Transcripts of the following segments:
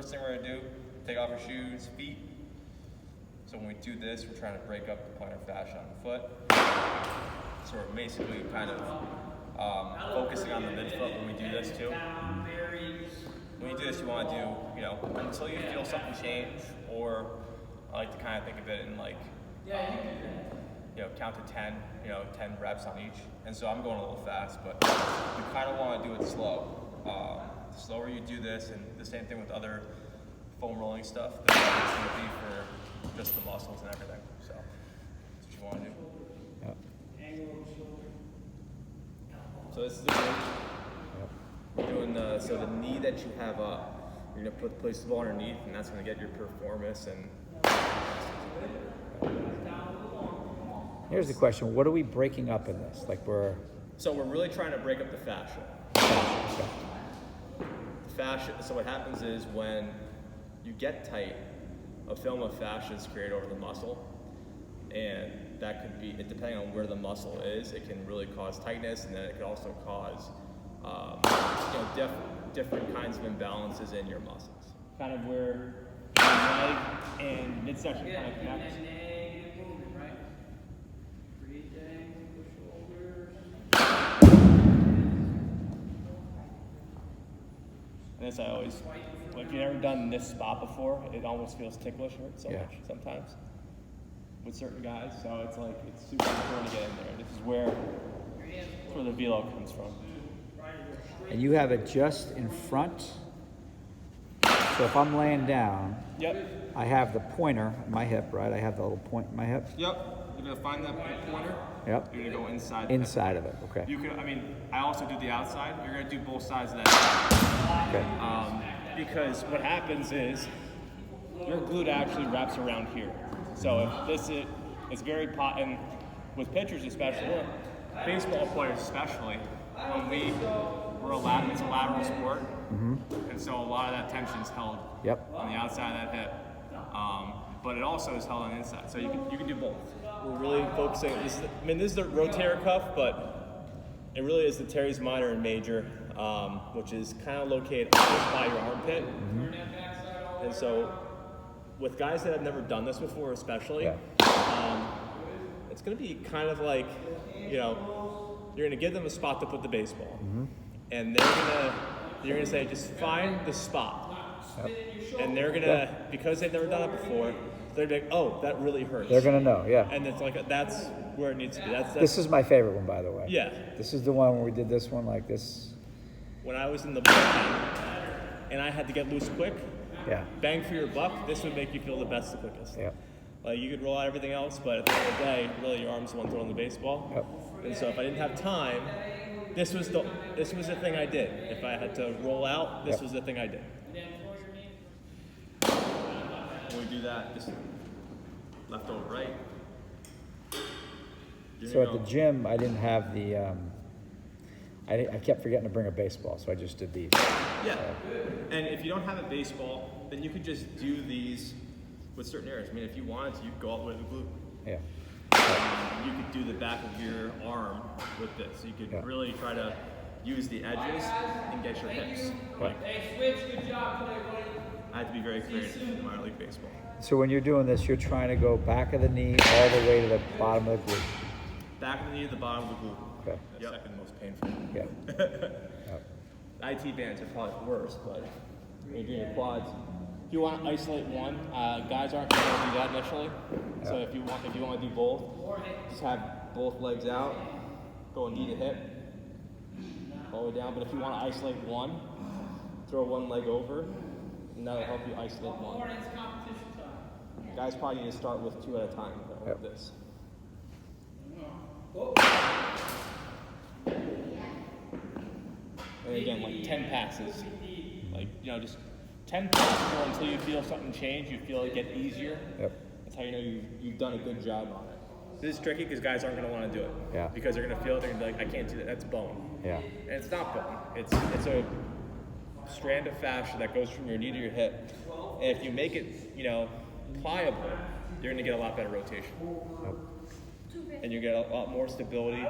first thing we're gonna do, take off our shoes, feet. So when we do this, we're trying to break up the plantar fascia on the foot. So we're basically kind of focusing on the midfoot when we do this too. When you do this, you want to do, until you feel something change, or I like to kind of think of it in like, count to 10, 10 reps on each. And so I'm going a little fast, but you kind of want to do it slow. The slower you do this, and the same thing with other foam rolling stuff, the better it's going to be for just the muscles and everything. So that's what you want to do. So this is the knee. We're doing so the knee that you have up, you're gonna place the ball underneath, and that's gonna get your performance. And here's the question: what are we breaking up in this? So we're really trying to break up the fascia. The fascia. So what happens is when you get tight, a film of fascia is created over the muscle, and that could be, depending on where the muscle is, it can really cause tightness, and then it could also cause different kinds of imbalances in your muscles. Kind of where your leg and midsection kind of connects. And this I always, if you've never done this spot before, it almost feels ticklish, hurts so much sometimes with certain guys. So it's super important to get in there. This is where the velo comes from. And you have it just in front. So if I'm laying down, I have the pointer in my hip, right? I have the little point in my hip. Yep. You're gonna find that pointer. Yep. You're gonna go inside. Inside of it. Okay. You could. I also do the outside. You're gonna do both sides of that. Okay. Because what happens is your glute actually wraps around here. So if this is, it's very and with pitchers especially, baseball players especially, when it's a lateral sport, and so a lot of that tension is held on the outside of that hip, but it also is held on the inside. So you can do both. We're really focusing. This is the rotator cuff, but it really is the teres minor and major, which is kind of located just by your armpit. And so, with guys that have never done this before, especially, it's going to be kind of like, you're going to give them a spot to put the baseball, and you're going to say, just find the spot, and they're going to, because they've never done it before, they're like, oh, that really hurts. They're going to know, and it's like that's where it needs to be. This is my favorite one, by the way. Yeah. This is the one where we did this one like this. When I was in the bullpen and I had to get loose quick. Bang for your buck, this would make you feel the best the quickest. Like you could roll out everything else, but at the end of the day, really your arm's the one throwing the baseball. And so if I didn't have time, this was the thing I did. If I had to roll out, this was the thing I did. When we do that, just left over right. So at the gym, I didn't have the. I kept forgetting to bring a baseball, so I just did these. Yeah, and if you don't have a baseball, then you could just do these with certain areas. I mean, if you wanted to, you could go all the way to the glute. You could do the back of your arm with this. You could really try to use the edges and get your hips. Hey, Switch, good job today, buddy. I had to be very creative in minor league baseball. So when you're doing this, you're trying to go back of the knee all the way to the bottom of the glute. Back of the knee to the bottom of the glute. Okay. The second most painful. IT bands are probably worse, but when you're doing your quads, if you want to isolate one, guys aren't going to do that initially. So if you want to do both, just have both legs out, go knee to hip, all the way down. But if you want to isolate one, throw one leg over, and that'll help you isolate one. Guys probably need to start with 2 at a time, like this. And again, like 10 passes. Just 10 passes until you feel something change, you feel it get easier. That's how you know you've done a good job on it. This is tricky because guys aren't going to want to do it. Because they're going to feel it, they're going to be like, I can't do that, that's bone. And it's not bone. It's a strand of fascia that goes from your knee to your hip. And if you make it, pliable, you're going to get a lot better rotation. And you get a lot more stability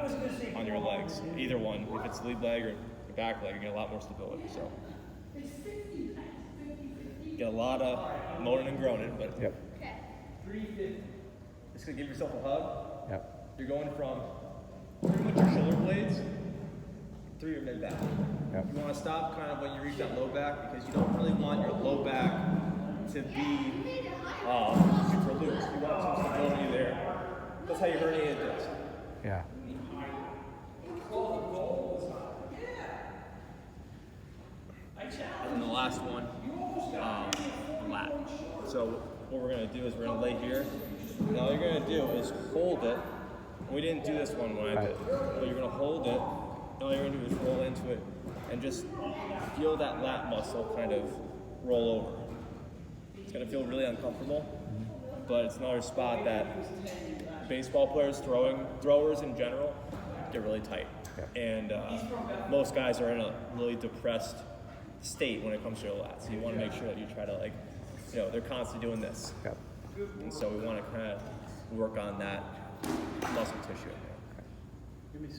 on your legs. Either one, if it's lead leg or the back leg, you get a lot more stability. So Get a lot of moaning and groaning, but Yep. just gonna give yourself a hug. Yep. You're going from pretty much your shoulder blades through your mid back. Yep. You want to stop kind of when you reach that low back because you don't really want your low back to be super loose. You want some stability there. That's how you herniate a disc. Yeah. And then the last one, lat. So what we're gonna do is we're gonna lay here. And all you're gonna do is hold it. We didn't do this one when I did, but you're gonna hold it. And all you're gonna do is roll into it and just feel that lat muscle kind of roll over. It's gonna feel really uncomfortable, but it's another spot that baseball players, throwers in general, get really tight. And most guys are in a really depressed state when it comes to your lats. So you want to make sure that you try to they're constantly doing this. Yep. And so we want to kind of work on that muscle tissue in there.